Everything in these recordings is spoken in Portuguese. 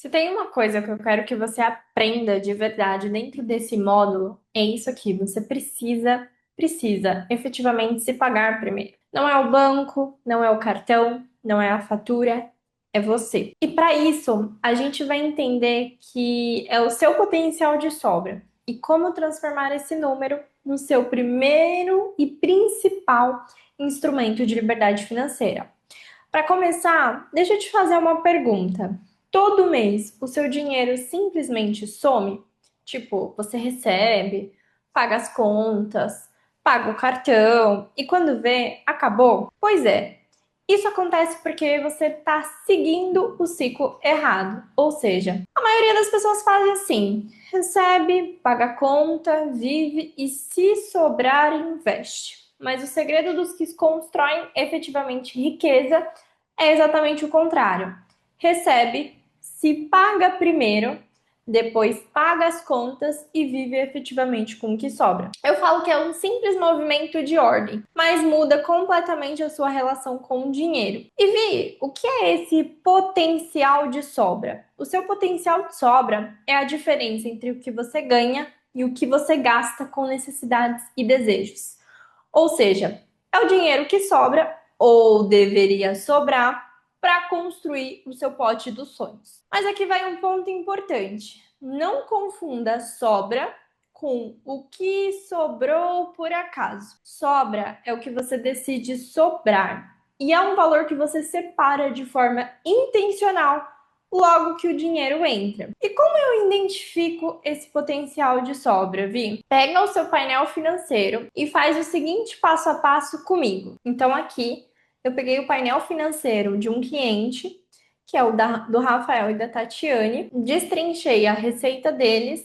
Se tem uma coisa que eu quero que você aprenda de verdade dentro desse módulo, é isso aqui. Você precisa efetivamente se pagar primeiro. Não é o banco, não é o cartão, não é a fatura, é você. E para isso, a gente vai entender que é o seu potencial de sobra e como transformar esse número no seu primeiro e principal instrumento de liberdade financeira. Para começar, deixa eu te fazer uma pergunta. Todo mês o seu dinheiro simplesmente some? Tipo, você recebe, paga as contas, paga o cartão e quando vê, acabou? Pois é, isso acontece porque você está seguindo o ciclo errado. Ou seja, a maioria das pessoas fazem assim: recebe, paga a conta, vive e se sobrar, investe. Mas o segredo dos que constroem efetivamente riqueza é exatamente o contrário. Recebe, se paga primeiro, depois paga as contas e vive efetivamente com o que sobra. Eu falo que é um simples movimento de ordem, mas muda completamente a sua relação com o dinheiro. E Vi, o que é esse potencial de sobra? O seu potencial de sobra é a diferença entre o que você ganha e o que você gasta com necessidades e desejos. Ou seja, é o dinheiro que sobra ou deveria sobrar para construir o seu pote dos sonhos. Mas aqui vai um ponto importante. Não confunda sobra com o que sobrou por acaso. Sobra é o que você decide sobrar. E é um valor que você separa de forma intencional logo que o dinheiro entra. E como eu identifico esse potencial de sobra, Vi? Pega o seu painel financeiro e faz o seguinte passo a passo comigo. Então, aqui eu peguei o painel financeiro de um cliente, que é do Rafael e da Tatiane, destrinchei a receita deles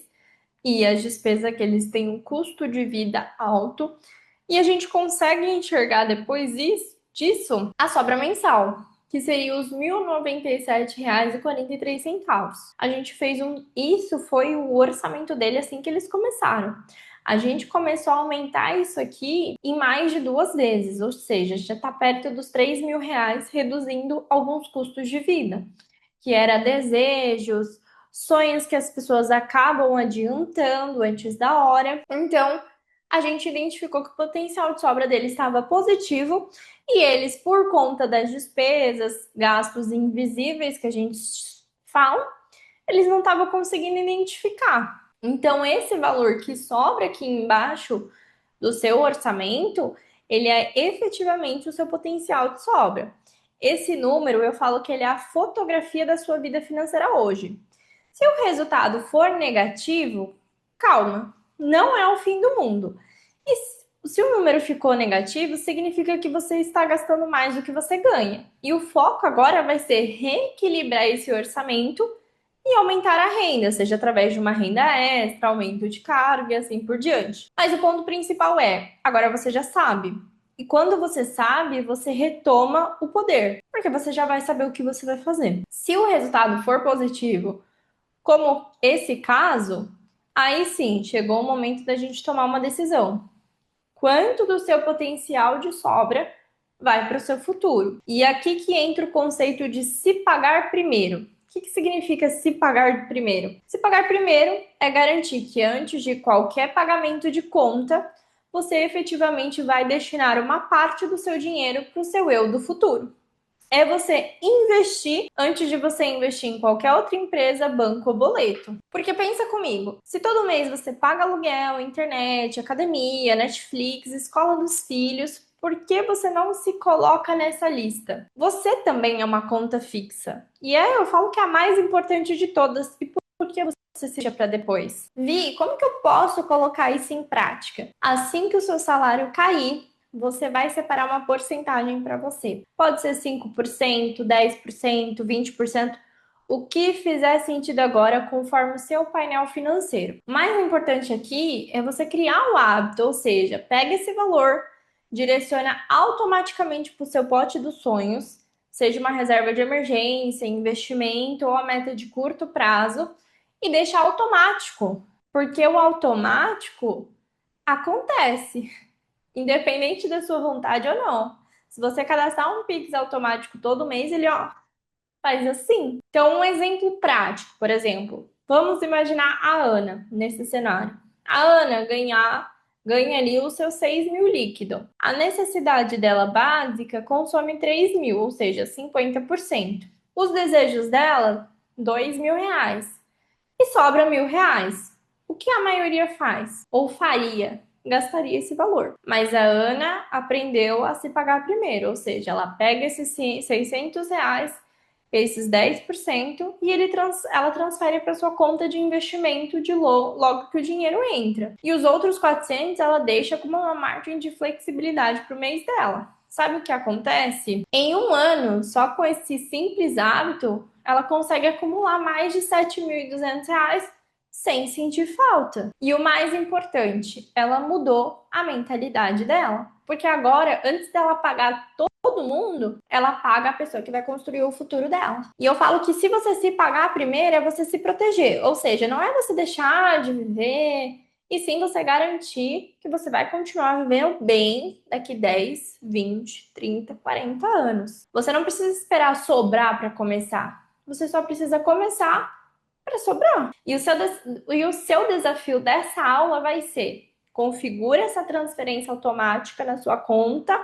e as despesas que eles têm um custo de vida alto, e a gente consegue enxergar depois disso a sobra mensal, que seria os R$ 1.097,43. A gente fez isso foi o orçamento dele assim que eles começaram. A gente começou a aumentar isso aqui em mais de 2 vezes, ou seja, já está perto dos R$ 3.000, reduzindo alguns custos de vida, que era desejos, sonhos que as pessoas acabam adiantando antes da hora. Então, a gente identificou que o potencial de sobra dele estava positivo e eles, por conta das despesas, gastos invisíveis que a gente fala, eles não estavam conseguindo identificar. Então, esse valor que sobra aqui embaixo do seu orçamento, ele é efetivamente o seu potencial de sobra. Esse número, eu falo que ele é a fotografia da sua vida financeira hoje. Se o resultado for negativo, calma, não é o fim do mundo. E se o número ficou negativo, significa que você está gastando mais do que você ganha. E o foco agora vai ser reequilibrar esse orçamento e aumentar a renda, seja através de uma renda extra, aumento de cargo e assim por diante. Mas o ponto principal é, agora você já sabe. E quando você sabe, você retoma o poder, porque você já vai saber o que você vai fazer. Se o resultado for positivo, como esse caso, aí sim, chegou o momento da gente tomar uma decisão. Quanto do seu potencial de sobra vai para o seu futuro? E aqui que entra o conceito de se pagar primeiro. O que significa se pagar primeiro? Se pagar primeiro é garantir que antes de qualquer pagamento de conta, você efetivamente vai destinar uma parte do seu dinheiro para o seu eu do futuro. É você investir antes de você investir em qualquer outra empresa, banco ou boleto. Porque pensa comigo, se todo mês você paga aluguel, internet, academia, Netflix, escola dos filhos, por que você não se coloca nessa lista? Você também é uma conta fixa. E eu falo que é a mais importante de todas. E por que você deixa para depois? Vi, como que eu posso colocar isso em prática? Assim que o seu salário cair, você vai separar uma porcentagem para você. Pode ser 5%, 10%, 20%, o que fizer sentido agora conforme o seu painel financeiro. O mais importante aqui é você criar o hábito, ou seja, pega esse valor, direciona automaticamente para o seu pote dos sonhos, seja uma reserva de emergência, investimento ou a meta de curto prazo, e deixa automático, porque o automático acontece. Independente da sua vontade ou não. Se você cadastrar um Pix automático todo mês, ele, ó, faz assim. Então, um exemplo prático, por exemplo, vamos imaginar a Ana nesse cenário. A Ana ganha ali os seus 6 mil líquido. A necessidade dela básica consome 3 mil, ou seja, 50%. Os desejos dela, 2 mil reais. E sobra 1.000 reais. O que a maioria faz? Ou faria? Gastaria esse valor. Mas a Ana aprendeu a se pagar primeiro, ou seja, ela pega esses 600 reais, esses 10%, e ela transfere para sua conta de investimento logo que o dinheiro entra. E os outros 400 ela deixa como uma margem de flexibilidade para o mês dela. Sabe o que acontece? Em um ano, só com esse simples hábito, ela consegue acumular mais de R$ 7.200 sem sentir falta. E o mais importante, ela mudou a mentalidade dela. Porque agora, antes dela pagar todo mundo, ela paga a pessoa que vai construir o futuro dela. E eu falo que se você se pagar primeiro, é você se proteger. Ou seja, não é você deixar de viver, e sim você garantir que você vai continuar vivendo bem daqui 10, 20, 30, 40 anos. Você não precisa esperar sobrar para começar. Você só precisa começar para sobrar. E o seu desafio dessa aula vai ser: configure essa transferência automática na sua conta,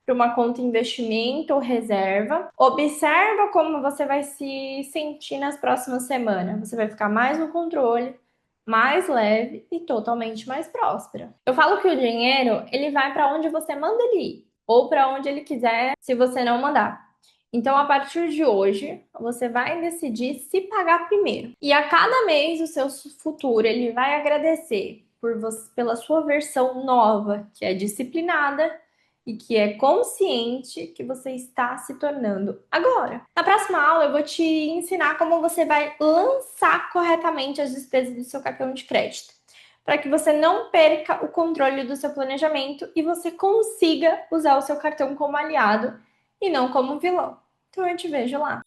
para uma conta investimento ou reserva. Observa como você vai se sentir nas próximas semanas. Você vai ficar mais no controle, mais leve e totalmente mais próspera. Eu falo que o dinheiro, ele vai para onde você manda ele ir, ou para onde ele quiser, se você não mandar. Então, a partir de hoje, você vai decidir se pagar primeiro. E a cada mês, o seu futuro, ele vai agradecer pela sua versão nova, que é disciplinada e que é consciente que você está se tornando agora. Na próxima aula, eu vou te ensinar como você vai lançar corretamente as despesas do seu cartão de crédito, para que você não perca o controle do seu planejamento e você consiga usar o seu cartão como aliado e não como vilão. Então eu te vejo lá.